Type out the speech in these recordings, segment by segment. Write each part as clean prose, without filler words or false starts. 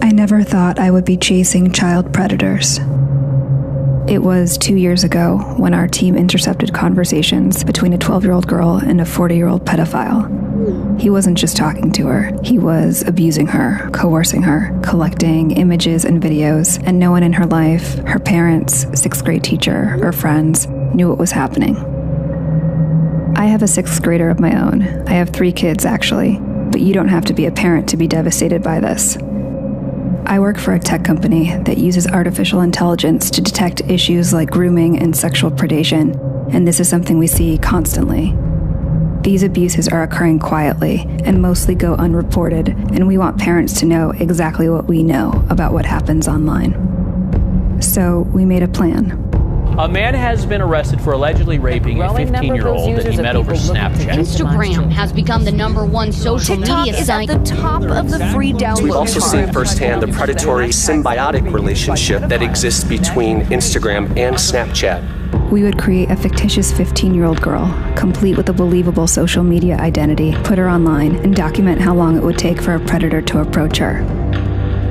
I never thought I would be chasing child predators. It was 2 years ago when our team intercepted conversations between a 12-year-old girl and a 40-year-old pedophile. He wasn't just talking to her, he was abusing her, coercing her, collecting images and videos, and no one in her life, her parents, sixth grade teacher, or friends, knew what was happening. I have a sixth grader of my own. I have 3 kids, actually, but you don't have to be a parent to be devastated by this. I work for a tech company that uses artificial intelligence to detect issues like grooming and sexual predation, and this is something we see constantly. These abuses are occurring quietly and mostly go unreported, and we want parents to know exactly what we know about what happens online. So we made a plan. A man has been arrested for allegedly raping a 15-year-old that he met over Snapchat. Instagram has become the #1 social media site. TikTok is at the top of the free download. We've also seen firsthand the predatory symbiotic relationship that exists between Instagram and Snapchat. We would create a fictitious 15-year-old girl, complete with a believable social media identity, put her online, and document how long it would take for a predator to approach her.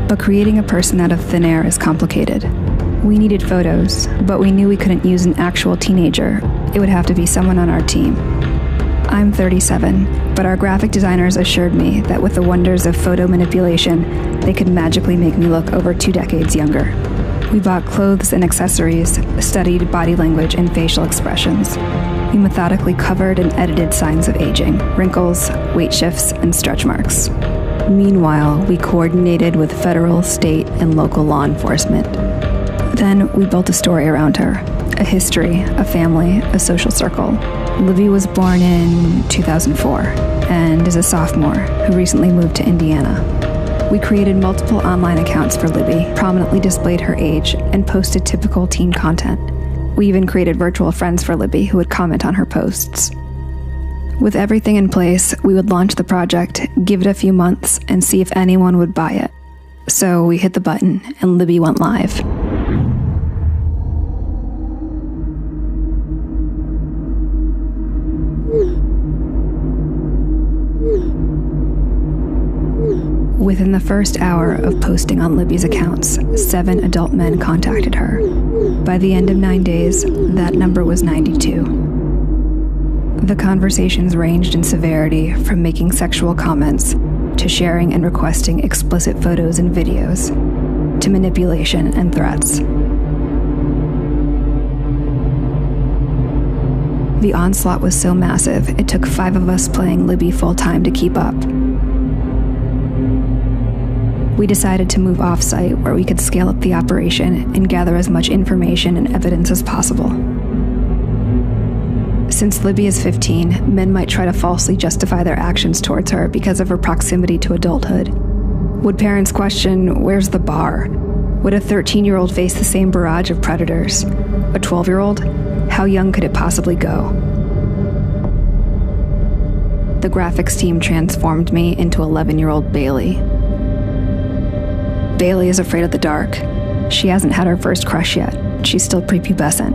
But creating a person out of thin air is complicated. We needed photos, but we knew we couldn't use an actual teenager. It would have to be someone on our team. I'm 37, but our graphic designers assured me that with the wonders of photo manipulation, they could magically make me look over 2 decades younger. We bought clothes and accessories, studied body language and facial expressions. We methodically covered and edited signs of aging, wrinkles, weight shifts, and stretch marks. Meanwhile, we coordinated with federal, state, and local law enforcement. Then we built a story around her, a history, a family, a social circle. Libby was born in 2004 and is a sophomore who recently moved to Indiana. We created multiple online accounts for Libby, prominently displayed her age, and posted typical teen content. We even created virtual friends for Libby who would comment on her posts. With everything in place, we would launch the project, give it a few months, and see if anyone would buy it. So we hit the button, and Libby went live. Within the first hour of posting on Libby's accounts, 7 adult men contacted her. By the end of 9 days, that number was 92. The conversations ranged in severity from making sexual comments to sharing and requesting explicit photos and videos to manipulation and threats. The onslaught was so massive, it took 5 of us playing Libby full-time to keep up. We decided to move off-site where we could scale up the operation and gather as much information and evidence as possible. Since Libby is 15, men might try to falsely justify their actions towards her because of her proximity to adulthood. Would parents question, where's the bar? Would a 13-year-old face the same barrage of predators? A 12-year-old? How young could it possibly go? The graphics team transformed me into 11-year-old Bailey. Bailey is afraid of the dark. She hasn't had her first crush yet. She's still prepubescent.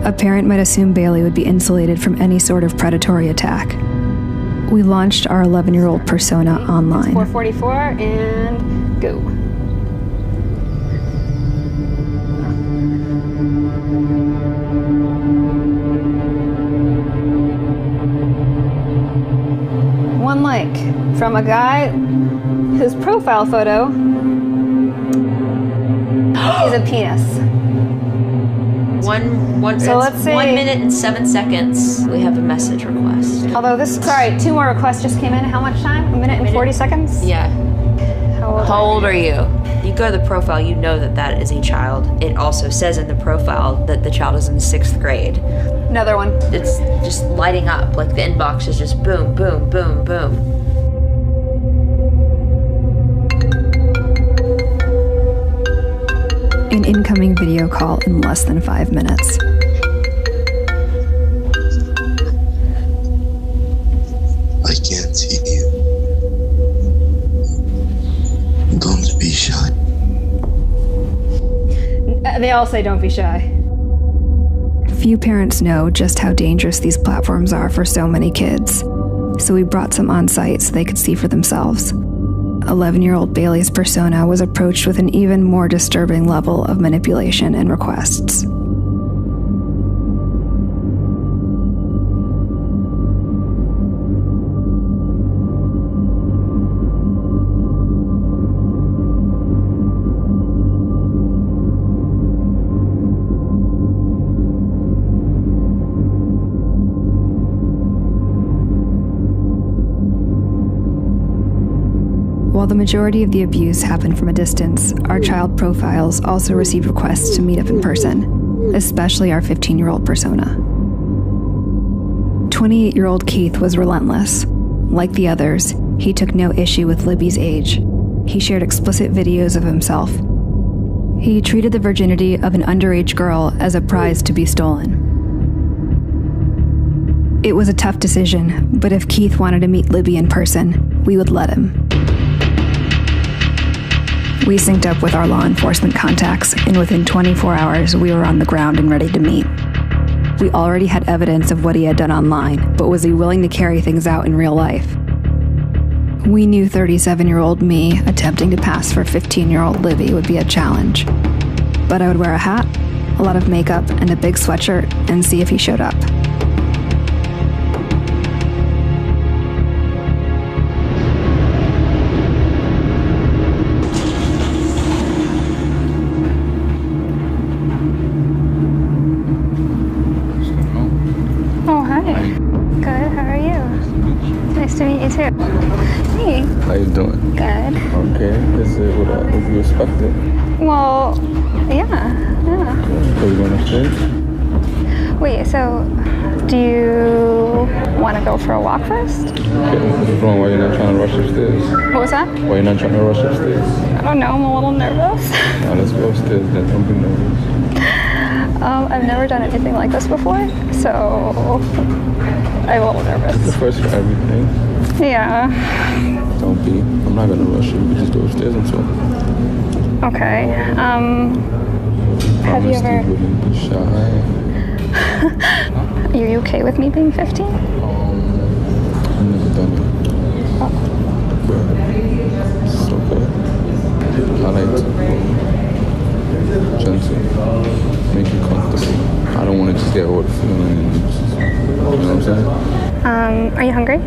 A parent might assume Bailey would be insulated from any sort of predatory attack. We launched our 11-year-old persona online. 444 and go. One like from a guy whose profile photo is a penis. So let's say 1 minute and 7 seconds. We have a message request. Although sorry, 2 more requests just came in. How much time? A minute and 40 seconds? Yeah. How old are you? You go to the profile, you know that is a child. It also says in the profile that the child is in 6th grade. Another one. It's just lighting up, like the inbox is just boom, boom, boom, boom. An incoming video call in less than 5 minutes. I can't see you. Don't be shy. They all say don't be shy. Few parents know just how dangerous these platforms are for so many kids, so we brought some on site so they could see for themselves. 11-year-old Bailey's persona was approached with an even more disturbing level of manipulation and requests. While the majority of the abuse happened from a distance, our child profiles also received requests to meet up in person, especially our 15-year-old persona. 28-year-old Keith was relentless. Like the others, he took no issue with Libby's age. He shared explicit videos of himself. He treated the virginity of an underage girl as a prize to be stolen. It was a tough decision, but if Keith wanted to meet Libby in person, we would let him. We synced up with our law enforcement contacts, and within 24 hours, we were on the ground and ready to meet. We already had evidence of what he had done online, but was he willing to carry things out in real life? We knew 37-year-old me attempting to pass for 15-year-old Libby would be a challenge. But I would wear a hat, a lot of makeup, and a big sweatshirt, and see if he showed up. Nice to meet you too. Hey. How you doing? Good. Okay. Is it what you expected? Well, yeah. So you going upstairs? Wait, so do you want to go for a walk first? Okay. What's wrong? Why you're not trying to rush upstairs? What was that? Why you're not trying to rush upstairs? I don't know. I'm a little nervous. Now let's go upstairs then. Don't be nervous. I've never done anything like this before, so I'm a little nervous. It's the first for everything. Yeah. Don't be. I'm not gonna rush you. We can just go upstairs and talk. Okay. Have you ever? You wouldn't be shy. Are you okay with me being 15? I've never done it. Oh. But it's okay. I like to go gentle, make you comfortable. I don't want to just get hurt feeling. You know what I'm saying? Are you hungry?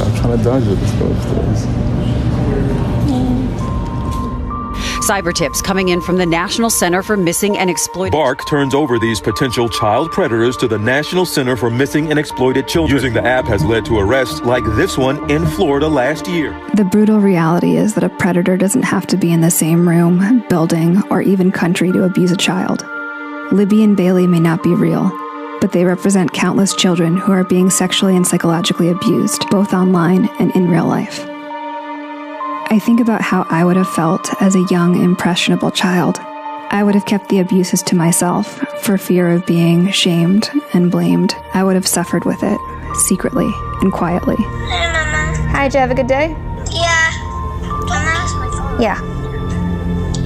I'm trying to dodge it. Let's go upstairs. Cyber tips coming in from the National Center for Missing and Exploited. Bark turns over these potential child predators to the National Center for Missing and Exploited Children. Using the app has led to arrests like this one in Florida last year. The brutal reality is that a predator doesn't have to be in the same room, building, or even country to abuse a child. Libby and Bailey may not be real, but they represent countless children who are being sexually and psychologically abused, both online and in real life. I think about how I would have felt as a young, impressionable child. I would have kept the abuses to myself for fear of being shamed and blamed. I would have suffered with it, secretly and quietly. Hi, Mama. Hi, did you have a good day? Yeah. Don't ask my phone. Yeah.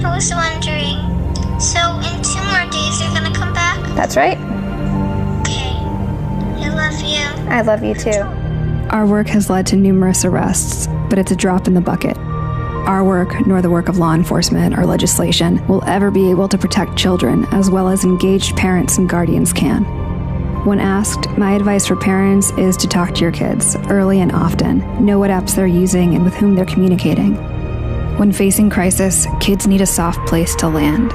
I was wondering, so in 2 more days you're gonna come back? That's right. Okay. I love you. I love you too. Our work has led to numerous arrests, but it's a drop in the bucket. Our work, nor the work of law enforcement or legislation, will ever be able to protect children as well as engaged parents and guardians can. When asked, my advice for parents is to talk to your kids early and often, know what apps they're using and with whom they're communicating. When facing crisis, kids need a soft place to land.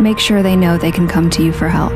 Make sure they know they can come to you for help.